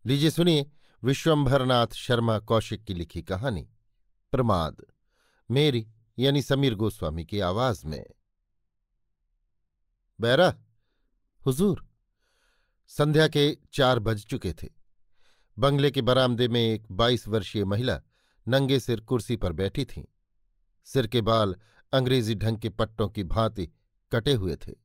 लीजिए सुनिए विश्वंभरनाथ शर्मा कौशिक की लिखी कहानी प्रमाद, मेरी यानी समीर गोस्वामी की आवाज में। बैरा, हुजूर। संध्या के 4 बज चुके थे। बंगले के बरामदे में एक 22 वर्षीय महिला नंगे सिर कुर्सी पर बैठी थीं। सिर के बाल अंग्रेजी ढंग के पट्टों की भांति कटे हुए थे।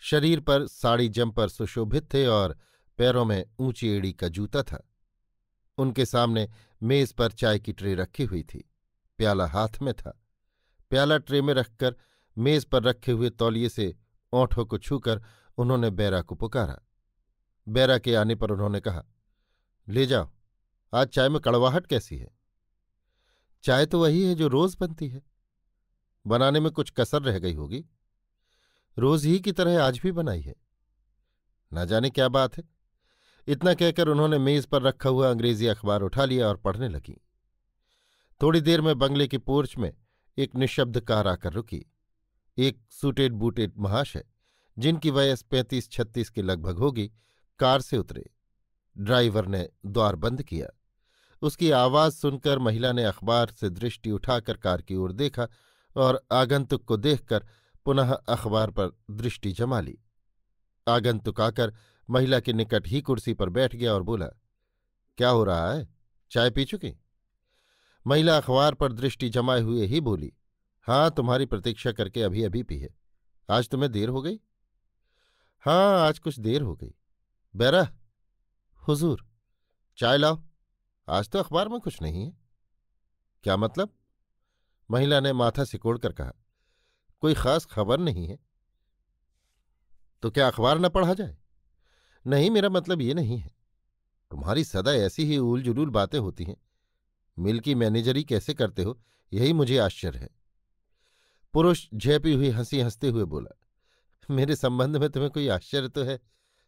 शरीर पर साड़ी जंपर सुशोभित थे और पैरों में ऊंची एड़ी का जूता था। उनके सामने मेज पर चाय की ट्रे रखी हुई थी। प्याला हाथ में था। प्याला ट्रे में रखकर मेज पर रखे हुए तौलिए से ओंठों को छूकर उन्होंने बैरा को पुकारा। बैरा के आने पर उन्होंने कहा, ले जाओ, आज चाय में कड़वाहट कैसी है? चाय तो वही है जो रोज बनती है। बनाने में कुछ कसर रह गई होगी। रोज ही की तरह आज भी बनाई है। ना जाने क्या बात है। इतना कहकर उन्होंने मेज पर रखा हुआ अंग्रेजी अखबार उठा लिया और पढ़ने लगी। थोड़ी देर में बंगले की पोर्च में एक निशब्द कार आकर रुकी। एक सूटेड बूटेड महाशय, जिनकी वयस 35-36 के लगभग होगी, कार से उतरे। ड्राइवर ने द्वार बंद किया। उसकी आवाज सुनकर महिला ने अखबार से दृष्टि उठाकर कार की ओर देखा और आगंतुक को देखकर पुनः अखबार पर दृष्टि जमा ली। आगंतुक आकर महिला के निकट ही कुर्सी पर बैठ गया और बोला, क्या हो रहा है? चाय पी चुकी? महिला अखबार पर दृष्टि जमाए हुए ही बोली, हाँ, तुम्हारी प्रतीक्षा करके अभी अभी पी है। आज तुम्हें देर हो गई? हाँ, आज कुछ देर हो गई। बैरा, हुजूर, चाय लाओ। आज तो अखबार में कुछ नहीं है। क्या मतलब? महिला ने माथा सिकोड़कर कहा, कोई खास खबर नहीं है। तो क्या अखबार न पढ़ा जाए? नहीं, मेरा मतलब ये नहीं है। तुम्हारी सदा ऐसी ही उल जुलूल बातें होती हैं। मिल की मैनेजरी कैसे करते हो, यही मुझे आश्चर्य है। पुरुष झेपी हुई हंसी हंसते हुए बोला, मेरे संबंध में तुम्हें कोई आश्चर्य तो है,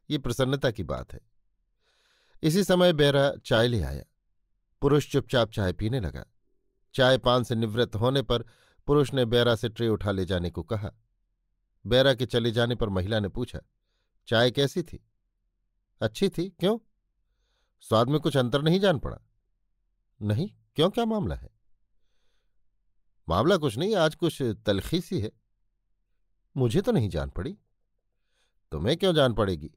ये प्रसन्नता की बात है। इसी समय बैरा चाय ले आया। पुरुष चुपचाप चाय पीने लगा। चाय पान से निवृत्त होने पर पुरुष ने बैरा से ट्रे उठा ले जाने को कहा। बैरा के चले जाने पर महिला ने पूछा, चाय कैसी थी? अच्छी थी। क्यों? स्वाद में कुछ अंतर नहीं जान पड़ा? नहीं। क्यों, क्या मामला है? मामला कुछ नहीं, आज कुछ तलखी सी है। मुझे तो नहीं जान पड़ी। तुम्हें क्यों जान पड़ेगी?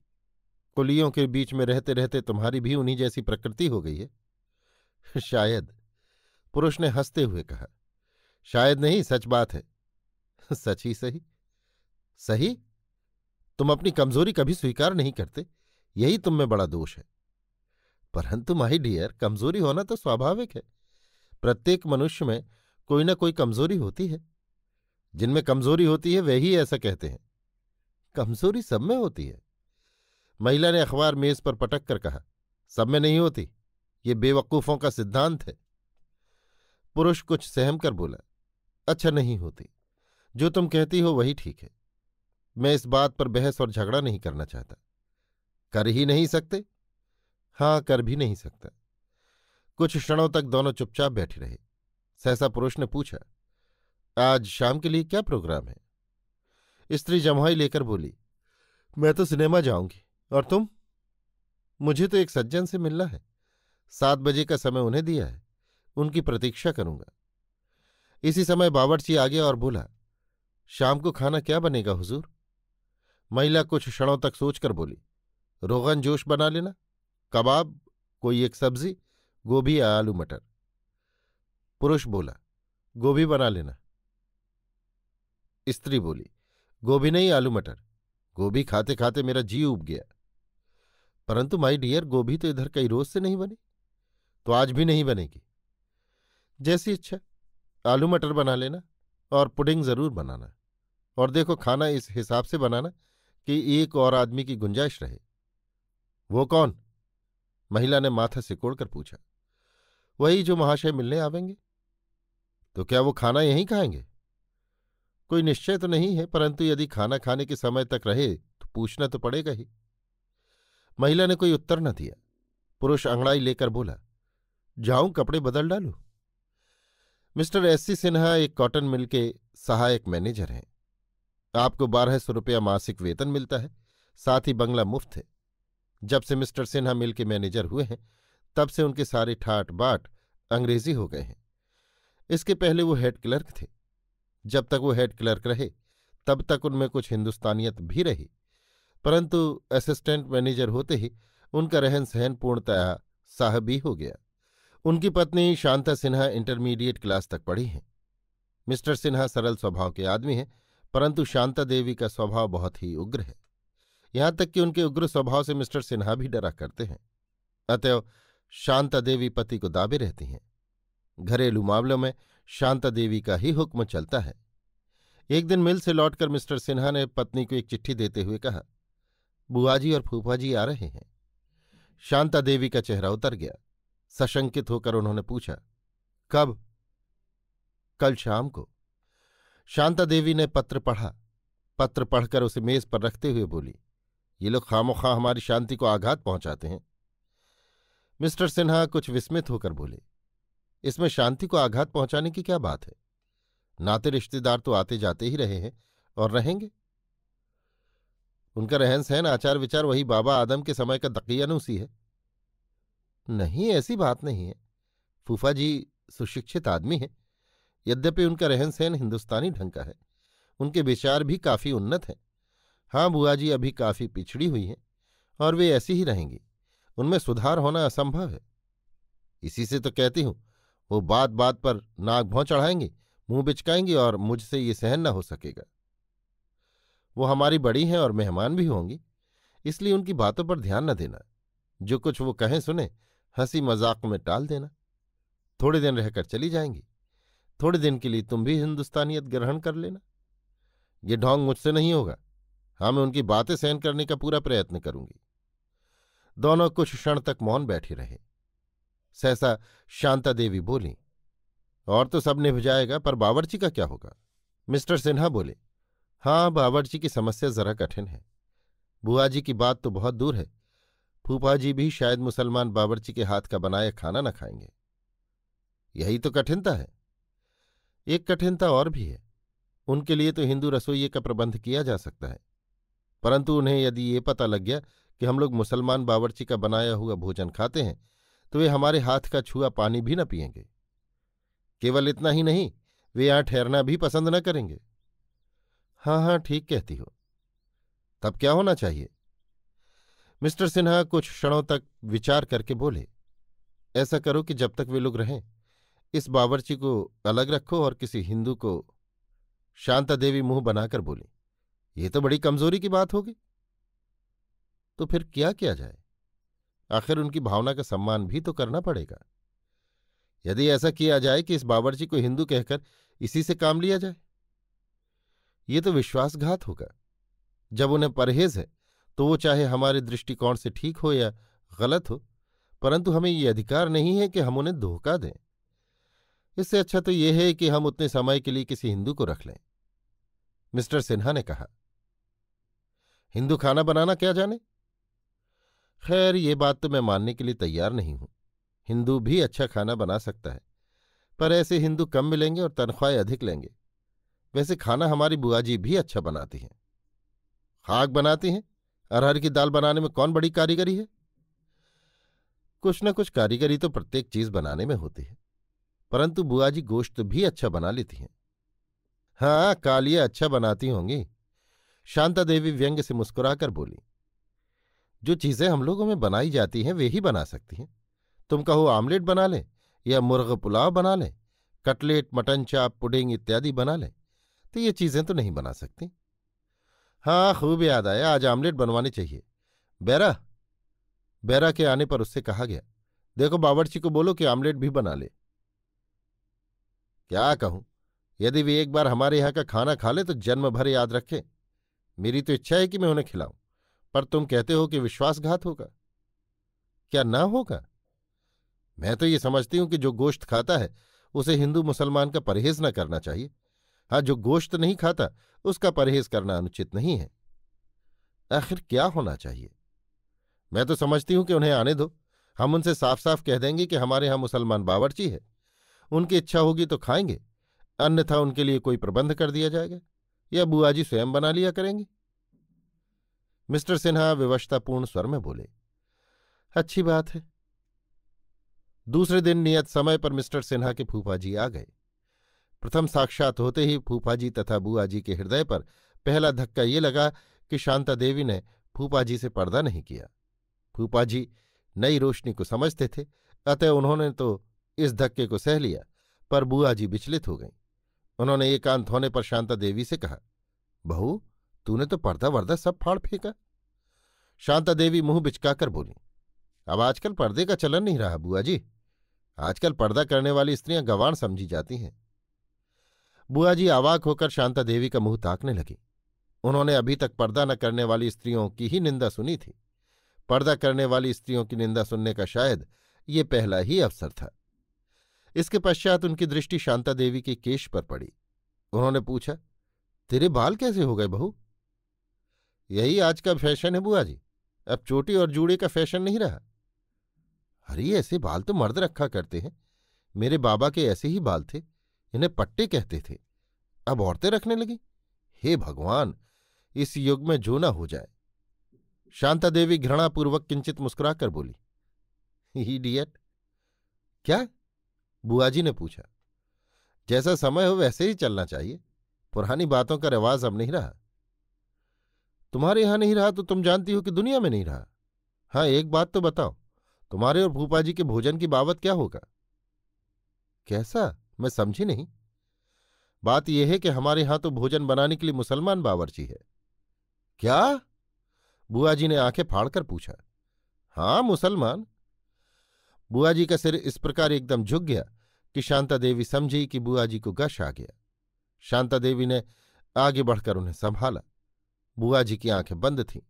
कुलियों के बीच में रहते रहते तुम्हारी भी उन्हीं जैसी प्रकृति हो गई है। शायद, पुरुष ने हंसते हुए कहा। शायद नहीं, सच बात है। सच ही सही। सही? तुम अपनी कमजोरी कभी स्वीकार नहीं करते, यही तुम में बड़ा दोष है। परंतु माय डियर, कमजोरी होना तो स्वाभाविक है। प्रत्येक मनुष्य में कोई ना कोई कमजोरी होती है। जिनमें कमजोरी होती है वे ही ऐसा कहते हैं। कमजोरी सब में होती है। महिला ने अखबार मेज पर पटक कर कहा, सब में नहीं होती, ये बेवकूफों का सिद्धांत है। पुरुष कुछ सहम कर बोला, अच्छा, नहीं होती। जो तुम कहती हो वही ठीक है। मैं इस बात पर बहस और झगड़ा नहीं करना चाहता। कर ही नहीं सकते? हाँ, कर भी नहीं सकता। कुछ क्षणों तक दोनों चुपचाप बैठे रहे। सहसा पुरुष ने पूछा, आज शाम के लिए क्या प्रोग्राम है? स्त्री जम्हाई लेकर बोली, मैं तो सिनेमा जाऊंगी। और तुम? मुझे तो एक सज्जन से मिलना है। 7 बजे का समय उन्हें दिया है, उनकी प्रतीक्षा करूंगा। इसी समय बावर्ची आ गया और बोला, शाम को खाना क्या बनेगा हुजूर? महिला कुछ क्षणों तक सोचकर बोली, रोगन जोश बना लेना, कबाब, कोई एक सब्जी, गोभी या आलू मटर। पुरुष बोला, गोभी बना लेना। स्त्री बोली, गोभी नहीं, आलू मटर। गोभी खाते खाते मेरा जी उब गया। परंतु माय डियर, गोभी तो इधर कई रोज से नहीं बनी। तो आज भी नहीं बनेगी। जैसी इच्छा। आलू मटर बना लेना और पुडिंग जरूर बनाना। और देखो, खाना इस हिसाब से बनाना कि एक और आदमी की गुंजाइश रहे। वो कौन? महिला ने माथा सिकोड़कर पूछा। वही जो महाशय मिलने आवेंगे। तो क्या वो खाना यहीं खाएंगे? कोई निश्चय तो नहीं है, परंतु यदि खाना खाने के समय तक रहे तो पूछना तो पड़ेगा ही। महिला ने कोई उत्तर न दिया। पुरुष अंगड़ाई लेकर बोला, जाऊं कपड़े बदल डालूं? Mister SC. सिन्हा एक कॉटन मिल के सहायक मैनेजर हैं। आपको 1200 रुपया मासिक वेतन मिलता है, साथ ही बंगला मुफ्त है। जब से मिस्टर सिन्हा मिल के मैनेजर हुए हैं तब से उनके सारे ठाट बाट अंग्रेजी हो गए हैं। इसके पहले वो हेड क्लर्क थे। जब तक वो हेड क्लर्क रहे तब तक उनमें कुछ हिंदुस्तानियत भी रही, परंतु असिस्टेंट मैनेजर होते ही उनका रहन सहन पूर्णतया साहबी हो गया। उनकी पत्नी शांता सिन्हा इंटरमीडिएट क्लास तक पढ़ी हैं। मिस्टर सिन्हा सरल स्वभाव के आदमी हैं, परंतु शांता देवी का स्वभाव बहुत ही उग्र है। यहां तक कि उनके उग्र स्वभाव से मिस्टर सिन्हा भी डरा करते हैं। अतएव शांता देवी पति को दाबे रहती हैं। घरेलू मामलों में शांता देवी का ही हुक्म चलता है। एक दिन मिल से लौटकर मिस्टर सिन्हा ने पत्नी को एक चिट्ठी देते हुए कहा, बुआजी और फूफाजी आ रहे हैं। शांता देवी का चेहरा उतर गया। सशंकित होकर उन्होंने पूछा, कब? कल शाम को। शांता देवी ने पत्र पढ़ा। पत्र पढ़कर उसे मेज पर रखते हुए बोली, ये लोग खामोखा हमारी शांति को आघात पहुंचाते हैं। मिस्टर सिन्हा कुछ विस्मित होकर बोले, इसमें शांति को आघात पहुंचाने की क्या बात है? नाते रिश्तेदार तो आते जाते ही रहे हैं और रहेंगे। उनका रहन सहन आचार विचार वही बाबा आदम के समय का दकियानूसी है। नहीं, ऐसी बात नहीं है। फूफा जी सुशिक्षित आदमी हैं, यद्यपि उनका रहन सहन हिंदुस्तानी ढंग का है। उनके विचार भी काफी उन्नत हैं। हाँ, बुआ जी अभी काफी पिछड़ी हुई हैं और वे ऐसी ही रहेंगी। उनमें सुधार होना असंभव है। इसी से तो कहती हूं, वो बात बात पर नाक भौं चढ़ाएंगी, मुंह बिचकाएंगी और मुझसे ये सहन न हो सकेगा। वो हमारी बड़ी हैं और मेहमान भी होंगी, इसलिए उनकी बातों पर ध्यान न देना। जो कुछ वो कहें सुने, हंसी मजाक में टाल देना। थोड़े दिन रहकर चली जाएंगी। थोड़े दिन के लिए तुम भी हिंदुस्तानियत ग्रहण कर लेना। ये ढोंग मुझसे नहीं होगा। हाँ, मैं उनकी बातें सहन करने का पूरा प्रयत्न करूंगी। दोनों कुछ क्षण तक मौन बैठे रहे। सहसा शांता देवी बोली, और तो सब निभ जाएगा, पर बावर्ची का क्या होगा? मिस्टर सिन्हा बोले, हाँ, बावर्ची की समस्या जरा कठिन है। बुआ जी की बात तो बहुत दूर है। फूफा जी भी शायद मुसलमान बावर्ची के हाथ का बनाया खाना न खाएंगे। यही तो कठिनता है। एक कठिनता और भी है। उनके लिए तो हिंदू रसोइये का प्रबंध किया जा सकता है, परंतु उन्हें यदि ये पता लग गया कि हम लोग मुसलमान बावर्ची का बनाया हुआ भोजन खाते हैं तो वे हमारे हाथ का छुआ पानी भी न पिएंगे। केवल इतना ही नहीं, वे यहां ठहरना भी पसंद न करेंगे। हाँ हाँ, ठीक कहती हो। तब क्या होना चाहिए? मिस्टर सिन्हा कुछ क्षणों तक विचार करके बोले, ऐसा करो कि जब तक वे लोग रहें इस बावर्ची को अलग रखो और किसी हिंदू को। शांता देवी मुंह बनाकर बोली, ये तो बड़ी कमजोरी की बात होगी। तो फिर क्या किया जाए? आखिर उनकी भावना का सम्मान भी तो करना पड़ेगा। यदि ऐसा किया जाए कि इस बावर्ची को हिंदू कहकर इसी से काम लिया जाए, ये तो विश्वासघात होगा। जब उन्हें परहेज है तो वो चाहे हमारे दृष्टिकोण से ठीक हो या गलत हो, परंतु हमें ये अधिकार नहीं है कि हम उन्हें धोखा दें। इससे अच्छा तो यह है कि हम उतने समय के लिए किसी हिंदू को रख लें। मिस्टर सिन्हा ने कहा, हिंदू खाना बनाना क्या जाने? खैर, ये बात तो मैं मानने के लिए तैयार नहीं हूं। हिंदू भी अच्छा खाना बना सकता है, पर ऐसे हिंदू कम मिलेंगे और तनख्वाहें अधिक लेंगे। वैसे खाना हमारी बुआ जी भी अच्छा बनाती हैं। खाक बनाती हैं। अरहर की दाल बनाने में कौन बड़ी कारीगरी है? कुछ न कुछ कारीगरी तो प्रत्येक चीज बनाने में होती है, परंतु बुआ जी गोश्त भी अच्छा बना लेती हैं। हाँ, कालिया अच्छा बनाती होंगी। शांता देवी व्यंग्य से मुस्कुराकर बोली, जो चीजें हम लोगों में बनाई जाती हैं वे ही बना सकती हैं। तुम कहो आमलेट बना लें या मुर्ग पुलाव बना लें, कटलेट, मटन चाप, पुडिंग इत्यादि बना लें, तो ये चीजें तो नहीं बना सकती। हाँ, खूब याद आया, आज आमलेट बनवाने चाहिए। बैरा बैरा के आने पर उससे कहा गया, देखो बावर्ची को बोलो कि आमलेट भी बना ले। क्या कहूं, यदि वे एक बार हमारे यहाँ का खाना खा ले तो जन्म भर याद रखें। मेरी तो इच्छा है कि मैं उन्हें खिलाऊं, पर तुम कहते हो कि विश्वासघात होगा। क्या ना होगा? मैं तो ये समझती हूं कि जो गोश्त खाता है उसे हिंदू मुसलमान का परहेज न करना चाहिए। हाँ, जो गोश्त नहीं खाता उसका परहेज करना अनुचित नहीं है। आखिर क्या होना चाहिए? मैं तो समझती हूं कि उन्हें आने दो। हम उनसे साफ साफ कह देंगे कि हमारे यहां मुसलमान बावर्ची है, उनकी इच्छा होगी तो खाएंगे, अन्यथा उनके लिए कोई प्रबंध कर दिया जाएगा या बुआ जी स्वयं बना लिया करेंगी। मिस्टर सिन्हा विवशतापूर्ण स्वर में बोले, अच्छी बात है। दूसरे दिन नियत समय पर मिस्टर सिन्हा के फूफा जी आ गए। प्रथम साक्षात होते ही फूफा जी तथा बुआ जी के हृदय पर पहला धक्का ये लगा कि शांता देवी ने फूफा जी से पर्दा नहीं किया। फूफा जी नई रोशनी को समझते थे, अतः उन्होंने तो इस धक्के को सह लिया, पर बुआ जी विचलित हो गईं। उन्होंने एकांत होने पर शांता देवी से कहा, बहू, तूने तो पर्दा वर्दा सब फाड़ फेंका। शांता देवी मुंह बिचकाकर बोली, अब आजकल पर्दे का चलन नहीं रहा बुआ जी। आजकल पर्दा करने वाली स्त्रियां गंवार समझी जाती हैं। बुआ जी अवाक होकर शांता देवी का मुंह ताकने लगी। उन्होंने अभी तक पर्दा न करने वाली स्त्रियों की ही निंदा सुनी थी। पर्दा करने वाली स्त्रियों की निंदा सुनने का शायद ये पहला ही अवसर था। इसके पश्चात उनकी दृष्टि शांता देवी के केश पर पड़ी। उन्होंने पूछा, तेरे बाल कैसे हो गए बहू? यही आज का फैशन है बुआ जी, अब चोटी और जूड़े का फैशन नहीं रहा। अरे ऐसे बाल तो मर्द रखा करते हैं, मेरे बाबा के ऐसे ही बाल थे, इन्हें पट्टे कहते थे, अब औरतें रखने लगी। हे भगवान, इस युग में जो न हो जाए। शांता देवी घृणापूर्वक किंचित मुस्कुराकर बोली, इडियट। क्या? बुआ जी ने पूछा। जैसा समय हो वैसे ही चलना चाहिए, पुरानी बातों का रिवाज अब नहीं रहा। तुम्हारे यहां नहीं रहा तो तुम जानती हो कि दुनिया में नहीं रहा। हाँ, एक बात तो बताओ, तुम्हारे और फूफा जी के भोजन की बाबत क्या होगा? कैसा? मैं समझी नहीं। बात यह है कि हमारे यहां तो भोजन बनाने के लिए मुसलमान बावर्ची है। क्या? बुआ जी ने आंखें फाड़कर पूछा। हाँ, मुसलमान। बुआ जी का सिर इस प्रकार एकदम झुक गया कि शांता देवी समझी कि बुआ जी को गश आ गया। शांता देवी ने आगे बढ़कर उन्हें संभाला। बुआ जी की आंखें बंद थीं।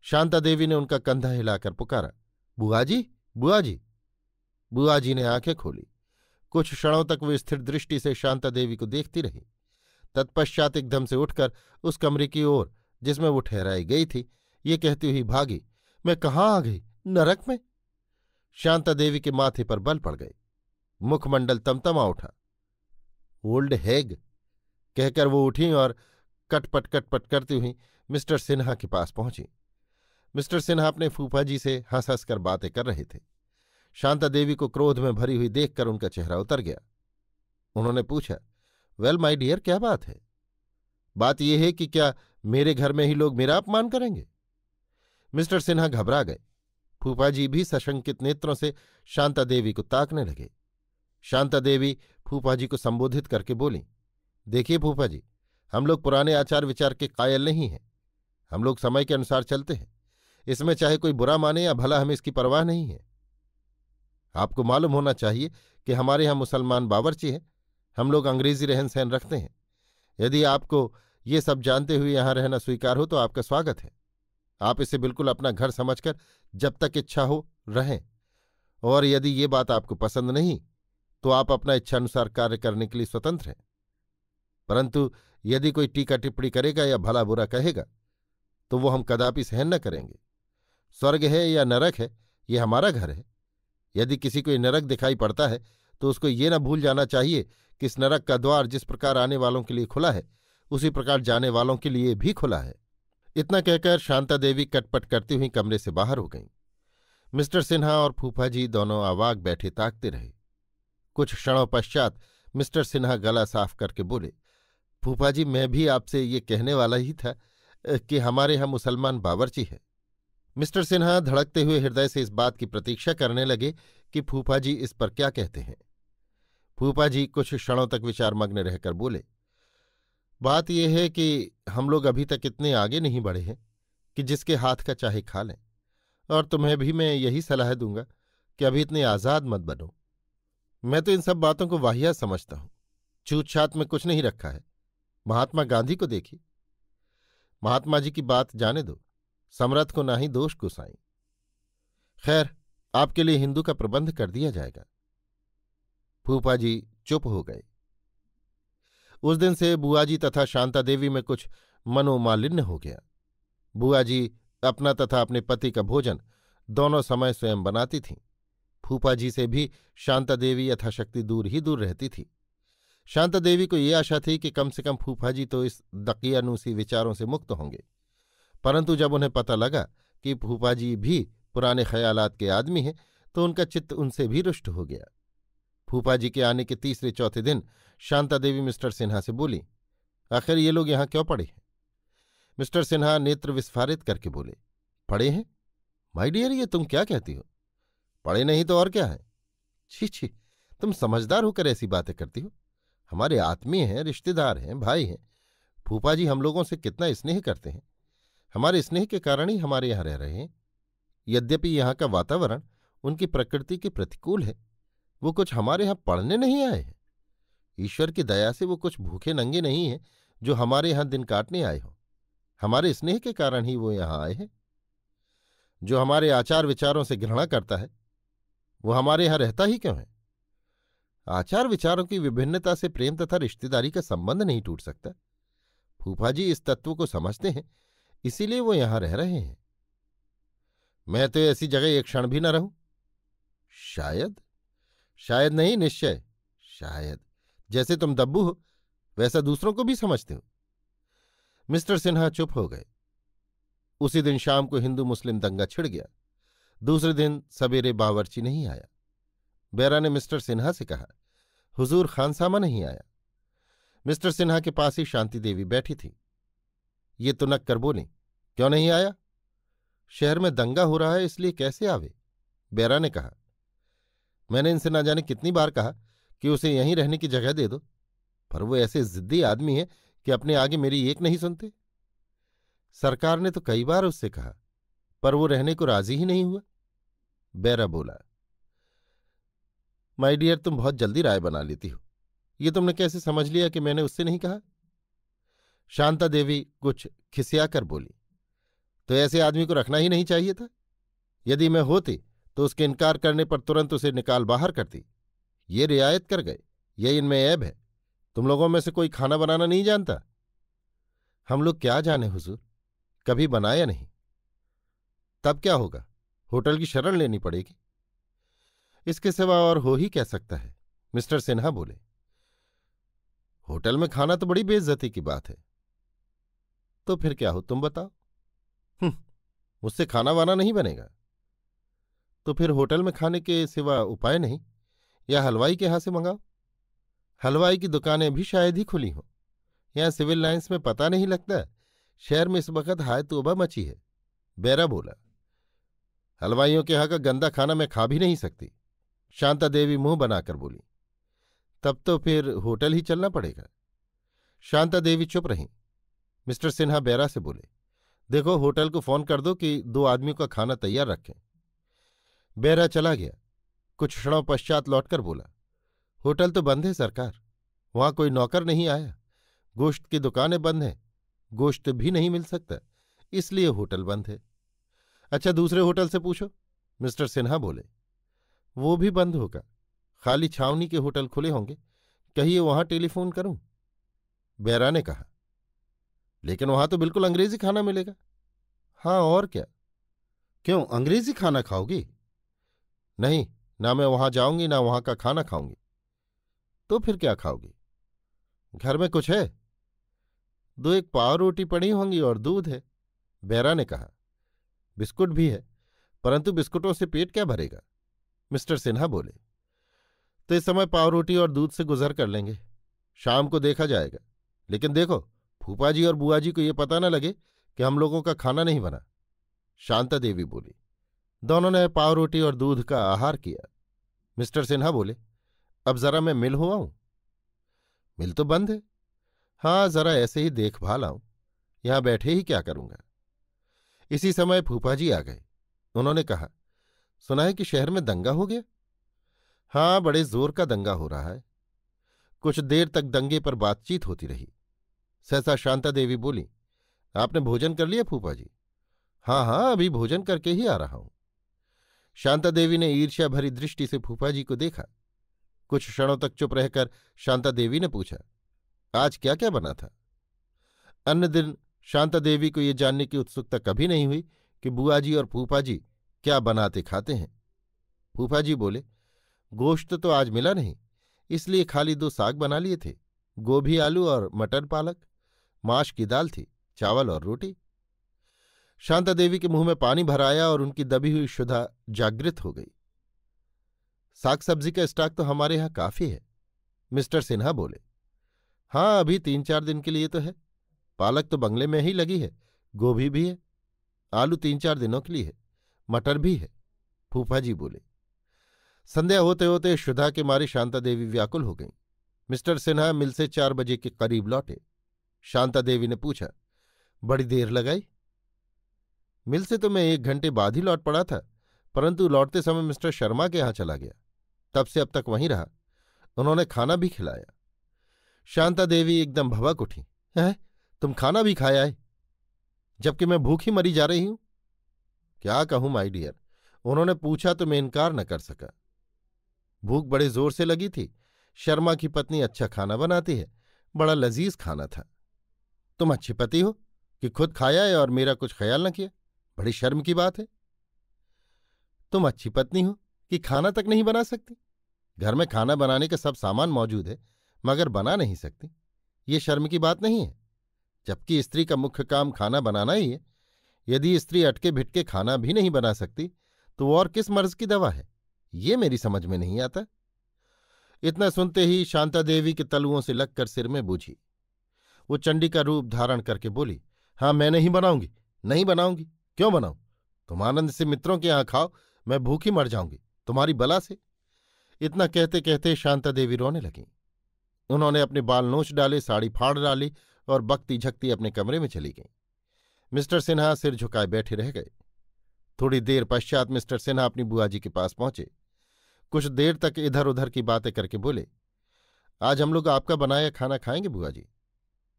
शांता देवी ने उनका कंधा हिलाकर पुकारा, बुआ जी, बुआ जी। बुआ जी ने आंखें खोली। कुछ क्षणों तक वे स्थिर दृष्टि से शांता देवी को देखती रही। तत्पश्चात एकदम से उठकर उस कमरे की ओर जिसमें वो ठहराई गई थी, ये कहती हुई भागी, मैं कहाँ आ गई? नरक में? शांता देवी के माथे पर बल पड़ गए। मुखमंडल तमतमा उठा। ओल्ड हैग कहकर वो उठी और कटपट कटपट करती हुई मिस्टर सिन्हा के पास पहुंची। मिस्टर सिन्हा अपने फूफा जी से हंस हंस कर बातें कर रहे थे। शांता देवी को क्रोध में भरी हुई देखकर उनका चेहरा उतर गया। उन्होंने पूछा, वेल माय डियर, क्या बात है? बात यह है कि क्या मेरे घर में ही लोग मेरा अपमान करेंगे? मिस्टर सिन्हा घबरा गए। फूफा जी भी सशंकित नेत्रों से शांता देवी को ताकने लगे। शांता देवी फूफा जी को संबोधित करके बोली, देखिए फूफा जी, हम लोग पुराने आचार विचार के कायल नहीं हैं। हम लोग समय के अनुसार चलते हैं। इसमें चाहे कोई बुरा माने या भला, हमें इसकी परवाह नहीं है। आपको मालूम होना चाहिए कि हमारे यहाँ मुसलमान बावर्ची हैं। हम लोग अंग्रेजी रहन सहन रखते हैं। यदि आपको ये सब जानते हुए यहाँ रहना स्वीकार हो तो आपका स्वागत है। आप इसे बिल्कुल अपना घर समझकर जब तक इच्छा हो रहें, और यदि ये बात आपको पसंद नहीं तो आप अपना इच्छानुसार कार्य करने के लिए स्वतंत्र हैं। परंतु यदि कोई टीका टिप्पणी करेगा या भला बुरा कहेगा तो वो हम कदापि सहन न करेंगे। स्वर्ग है या नरक है, ये हमारा घर है। यदि किसी को ये नरक दिखाई पड़ता है तो उसको ये न भूल जाना चाहिए कि इस नरक का द्वार जिस प्रकार आने वालों के लिए खुला है, उसी प्रकार जाने वालों के लिए भी खुला है। इतना कहकर शांता देवी कटपट करती हुई कमरे से बाहर हो गईं। मिस्टर सिन्हा और फूफा जी दोनों अवाक बैठे ताकते रहे। कुछ क्षणों पश्चात मिस्टर सिन्हा गला साफ करके बोले, फूफा जी, मैं भी आपसे ये कहने वाला ही था कि हमारे यहाँ मुसलमान बावर्ची है। मिस्टर सिन्हा धड़कते हुए हृदय से इस बात की प्रतीक्षा करने लगे कि फूफा जी इस पर क्या कहते हैं। फूफा जी कुछ क्षणों तक विचारमग्न रहकर बोले, बात यह है कि हम लोग अभी तक इतने आगे नहीं बढ़े हैं कि जिसके हाथ का चाहे खा लें, और तुम्हें भी मैं यही सलाह दूंगा कि अभी इतने आज़ाद मत बनो। मैं तो इन सब बातों को वाहियात समझता हूं। छूतछात में कुछ नहीं रखा है। महात्मा गांधी को देखिए। महात्मा जी की बात जाने दो, समरथ को ना ही दोष गुसाई। खैर, आपके लिए हिंदू का प्रबंध कर दिया जाएगा। फूफा जी चुप हो गए। उस दिन से बुआ जी तथा शांता देवी में कुछ मनोमालिन्य हो गया। बुआ जी अपना तथा अपने पति का भोजन दोनों समय स्वयं बनाती थीं। फूफा जी से भी शांता देवी यथाशक्ति दूर ही दूर रहती थी। शांता देवी को ये आशा थी कि कम से कम फूफा जी तो इस दकियानूसी विचारों से मुक्त होंगे, परंतु जब उन्हें पता लगा कि फूफा जी भी पुराने ख्यालात के आदमी हैं, तो उनका चित्त उनसे भी रुष्ट हो गया। फूफा जी के आने के तीसरे चौथे दिन शांता देवी मिस्टर सिन्हा से बोली, आखिर ये लोग यहाँ क्यों पड़े हैं? मिस्टर सिन्हा नेत्र विस्फारित करके बोले, पड़े हैं? माय डियर, ये तुम क्या कहती हो? पड़े नहीं तो और क्या है? छी छी, तुम समझदार होकर ऐसी बातें करती हो। हमारे आत्मीय हैं, रिश्तेदार हैं, भाई हैं। फूफा जी हम लोगों से कितना स्नेह करते हैं। हमारे स्नेह के कारण ही हमारे यहाँ रह रहे हैं। यद्यपि यहाँ का वातावरण उनकी प्रकृति के प्रतिकूल है, वो कुछ हमारे यहाँ पढ़ने नहीं आए हैं। ईश्वर की दया से वो कुछ भूखे नंगे नहीं हैं जो हमारे यहाँ दिन काटने आए हों। हमारे स्नेह के कारण ही वो यहाँ आए हैं। जो हमारे आचार विचारों से घृणा करता है वो हमारे यहाँ रहता ही क्यों है? आचार विचारों की विभिन्नता से प्रेम तथा रिश्तेदारी का संबंध नहीं टूट सकता। फूफा जी इस तत्व को समझते हैं, इसीलिए वो यहां रह रहे हैं। मैं तो ऐसी जगह एक क्षण भी न रहूं। शायद, शायद नहीं, निश्चय शायद। जैसे तुम दब्बू हो वैसा दूसरों को भी समझते हो। मिस्टर सिन्हा चुप हो गए। उसी दिन शाम को हिंदू मुस्लिम दंगा छिड़ गया। दूसरे दिन सवेरे बावर्ची नहीं आया। बेरा ने मिस्टर सिन्हा से कहा, हुजूर खानसामा नहीं आया। मिस्टर सिन्हा के पास ही शांति देवी बैठी थी। ये तुनक कर बोली, क्यों नहीं आया? शहर में दंगा हो रहा है, इसलिए कैसे आवे? बेरा ने कहा, मैंने इनसे ना जाने कितनी बार कहा कि उसे यहीं रहने की जगह दे दो, पर वो ऐसे जिद्दी आदमी है कि अपने आगे मेरी एक नहीं सुनते। सरकार ने तो कई बार उससे कहा, पर वो रहने को राजी ही नहीं हुआ। बेरा बोला, माय डियर, तुम बहुत जल्दी राय बना लेती हो। ये तुमने कैसे समझ लिया कि मैंने उससे नहीं कहा? शांता देवी कुछ खिसियाकर बोली, तो ऐसे आदमी को रखना ही नहीं चाहिए था। यदि मैं होती तो उसके इनकार करने पर तुरंत उसे निकाल बाहर करती। ये रियायत कर गए, ये इनमें ऐब है। तुम लोगों में से कोई खाना बनाना नहीं जानता? हम लोग क्या जाने हुजूर, कभी बनाया नहीं। तब क्या होगा? होटल की शरण लेनी पड़ेगी। इसके सिवा और हो ही क्या सकता है? मिस्टर सिन्हा बोले, होटल में खाना तो बड़ी बेइज्जती की बात है। तो फिर क्या हो, तुम बताओ। मुझसे खाना वाना नहीं बनेगा। तो फिर होटल में खाने के सिवा उपाय नहीं, या हलवाई के यहां से मंगाओ। हलवाई की दुकानें भी शायद ही खुली हों। यहां सिविल लाइन्स में पता नहीं लगता, शहर में इस वक्त हाय तौबा मची है। बेरा बोला, हलवाइयों के यहां का गंदा खाना मैं खा भी नहीं सकती। शांता देवी मुंह बनाकर बोली, तब तो फिर होटल ही चलना पड़ेगा। शांता देवी चुप रहीं। मिस्टर सिन्हा बेरा से बोले, देखो होटल को फोन कर दो कि 2 आदमियों का खाना तैयार रखें। बेरा चला गया। कुछ क्षणों पश्चात लौटकर बोला, होटल तो बंद है सरकार, वहां कोई नौकर नहीं आया। गोश्त की दुकानें बंद हैं, गोश्त भी नहीं मिल सकता, इसलिए होटल बंद है। अच्छा, दूसरे होटल से पूछो। मिस्टर सिन्हा बोले, वो भी बंद होगा। खाली छावनी के होटल खुले होंगे, कहिए वहां टेलीफोन करूं। बेरा ने कहा, लेकिन वहां तो बिल्कुल अंग्रेजी खाना मिलेगा। हाँ, और क्या? क्यों, अंग्रेजी खाना खाओगी? नहीं, ना मैं वहां जाऊंगी ना वहां का खाना खाऊंगी। तो फिर क्या खाओगी? घर में कुछ है? 2-1 पाव रोटी पड़ी होंगी और दूध है। बेरा ने कहा, बिस्कुट भी है, परंतु बिस्कुटों से पेट क्या भरेगा? मिस्टर सिन्हा बोले, तो इस समय पाव रोटी और दूध से गुजर कर लेंगे, शाम को देखा जाएगा। लेकिन देखो, फूफा जी और बुआ जी को ये पता न लगे कि हम लोगों का खाना नहीं बना। शांता देवी बोली, दोनों ने पाव रोटी और दूध का आहार किया। मिस्टर सिन्हा बोले, अब जरा मैं मिल हो आऊं? मिल तो बंद है। हाँ, जरा ऐसे ही देखभाल आऊं, यहां बैठे ही क्या करूंगा। इसी समय फूफा जी आ गए। उन्होंने कहा, सुना है कि शहर में दंगा हो गया? हाँ, बड़े जोर का दंगा हो रहा है। कुछ देर तक दंगे पर बातचीत होती रही। सहसा शांता देवी बोली, आपने भोजन कर लिया फूफा जी? हाँ हाँ, अभी भोजन करके ही आ रहा हूं। शांता देवी ने ईर्ष्या भरी दृष्टि से फूफा जी को देखा। कुछ क्षणों तक चुप रहकर शांता देवी ने पूछा, आज क्या क्या बना था? अन्य दिन शांता देवी को ये जानने की उत्सुकता कभी नहीं हुई कि बुआ जी और फूफा जी क्या बनाते खाते हैं। फूफा जी बोले, गोश्त तो आज मिला नहीं, इसलिए खाली 2 साग बना लिए थे, गोभी आलू और मटर पालक। माश की दाल थी, चावल और रोटी। शांता देवी के मुंह में पानी भर आया और उनकी दबी हुई क्षुधा जागृत हो गई। साग सब्जी का स्टॉक तो हमारे यहां काफी है, मिस्टर सिन्हा बोले। हाँ, अभी 3-4 दिन के लिए तो है। पालक तो बंगले में ही लगी है, गोभी भी है, आलू 3-4 दिनों के लिए है, मटर भी है, फूफा जी बोले। संध्या होते होते क्षुधा के मारे शांता देवी व्याकुल हो गईं। मिस्टर सिन्हा मिल से 4 बजे के करीब लौटे। शांता देवी ने पूछा, बड़ी देर लगाई? मिल से तो मैं 1 घंटे बाद ही लौट पड़ा था, परंतु लौटते समय मिस्टर शर्मा के यहां चला गया, तब से अब तक वहीं रहा। उन्होंने खाना भी खिलाया। शांता देवी एकदम भभक उठी। है, तुम खाना भी खाया है, जबकि मैं भूखी मरी जा रही हूं? क्या कहूं माय डियर, उन्होंने पूछा तो मैं इनकार न कर सका। भूख बड़े जोर से लगी थी। शर्मा की पत्नी अच्छा खाना बनाती है, बड़ा लजीज खाना था। तुम अच्छी पति हो कि खुद खाया है और मेरा कुछ ख्याल न किया, बड़ी शर्म की बात है। तुम अच्छी पत्नी हो कि खाना तक नहीं बना सकती? घर में खाना बनाने का सब सामान मौजूद है, मगर बना नहीं सकती, ये शर्म की बात नहीं है, जबकि स्त्री का मुख्य काम खाना बनाना ही है। यदि स्त्री अटके भिटके खाना भी नहीं बना सकती तो वो और किस मर्ज की दवा है, ये मेरी समझ में नहीं आता। इतना सुनते ही शांता देवी के तलुओं से लगकर सिर में बूझी। वो चंडी का रूप धारण करके बोली, हाँ, मैं नहीं बनाऊंगी, नहीं बनाऊंगी। क्यों बनाऊं? तुम आनंद से मित्रों के यहां खाओ, मैं भूखी मर जाऊंगी तुम्हारी बला से। इतना कहते कहते शांता देवी रोने लगीं। उन्होंने अपने बाल नोच डाले, साड़ी फाड़ डाली और बकती झकती अपने कमरे में चली गईं। मिस्टर सिन्हा सिर झुकाए बैठे रह गए। थोड़ी देर पश्चात मिस्टर सिन्हा अपनी बुआ जी के पास पहुंचे। कुछ देर तक इधर उधर की बातें करके बोले, आज हम लोग आपका बनाया खाना खाएंगे बुआ जी।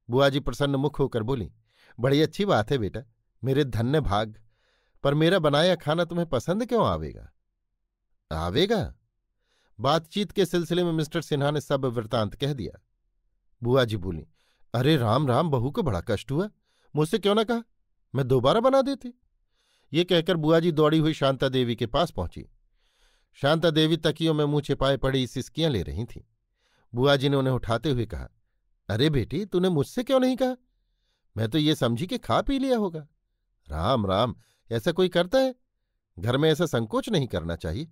बुआ जी प्रसन्न मुख होकर बोली, बड़ी अच्छी बात है बेटा, मेरे धन्य भाग। पर मेरा बनाया खाना तुम्हें पसंद क्यों आवेगा? आवेगा? बातचीत के सिलसिले में मिस्टर सिन्हा ने सब वृतांत कह दिया। बुआ जी बोली, अरे राम राम, बहू को बड़ा कष्ट हुआ, मुझसे क्यों ना कहा, मैं दोबारा बना देती। ये कहकर बुआ जी दौड़ी हुई शांता देवी के पास पहुंची। शांता देवी तकियों में मुंह छिपाए पड़ी सिसकियां ले रही थीं। बुआ जी ने उन्हें उठाते हुए कहा, अरे बेटी, तूने मुझसे क्यों नहीं कहा? मैं तो ये समझी कि खा पी लिया होगा। राम राम, ऐसा कोई करता है? घर में ऐसा संकोच नहीं करना चाहिए।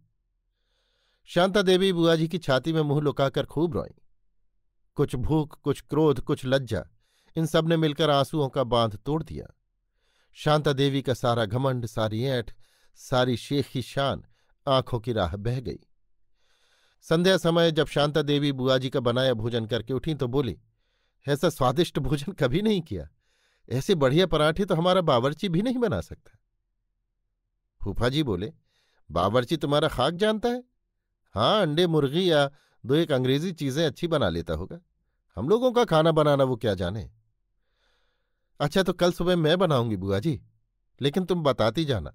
शांता देवी बुआ जी की छाती में मुंह लुकाकर खूब रोईं। कुछ भूख, कुछ क्रोध, कुछ लज्जा, इन सब ने मिलकर आंसुओं का बांध तोड़ दिया। शांता देवी का सारा घमंड, सारी ऐंठ, सारी शेखी शान आंखों की राह बह गई। संध्या समय जब शांता देवी बुआ जी का बनाया भोजन करके उठी तो बोली, ऐसा स्वादिष्ट भोजन कभी नहीं किया, ऐसे बढ़िया पराठे तो हमारा बावर्ची भी नहीं बना सकता। फूफा जी बोले, बावर्ची तुम्हारा खाक जानता है? हाँ, अंडे, मुर्गी या 2-1 अंग्रेजी चीजें अच्छी बना लेता होगा, हम लोगों का खाना बनाना वो क्या जाने। अच्छा, तो कल सुबह मैं बनाऊंगी बुआ जी, लेकिन तुम बताती जाना।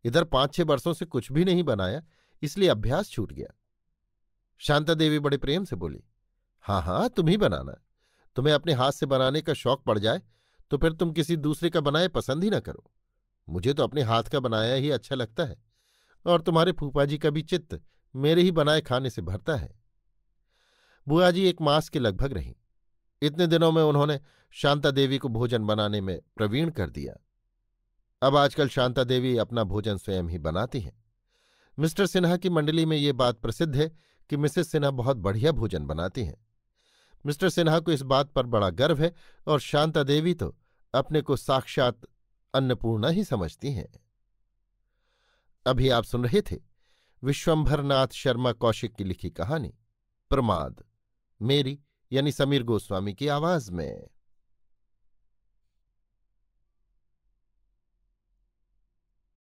इधर 5-6 वर्षों से कुछ भी नहीं बनाया, इसलिए अभ्यास छूट गया। शांता देवी बड़े प्रेम से बोली, हाँ हाँ, तुम ही बनाना। तुम्हें अपने हाथ से बनाने का शौक पड़ जाए तो फिर तुम किसी दूसरे का बनाए पसंद ही ना करो। मुझे तो अपने हाथ का बनाया ही अच्छा लगता है, और तुम्हारे फूफा जी का भी चित्त मेरे ही बनाए खाने से भरता है। बुआ जी 1 मास के लगभग रहीं। इतने दिनों में उन्होंने शांता देवी को भोजन बनाने में प्रवीण कर दिया। अब आजकल शांता देवी अपना भोजन स्वयं ही बनाती हैं। मिस्टर सिन्हा की मंडली में ये बात प्रसिद्ध है कि मिसेस सिन्हा बहुत बढ़िया भोजन बनाती हैं। मिस्टर सिन्हा को इस बात पर बड़ा गर्व है, और शांता देवी तो अपने को साक्षात अन्नपूर्णा ही समझती हैं। अभी आप सुन रहे थे विश्वंभरनाथ शर्मा कौशिक की लिखी कहानी प्रमाद, मेरी यानी समीर गोस्वामी की आवाज में।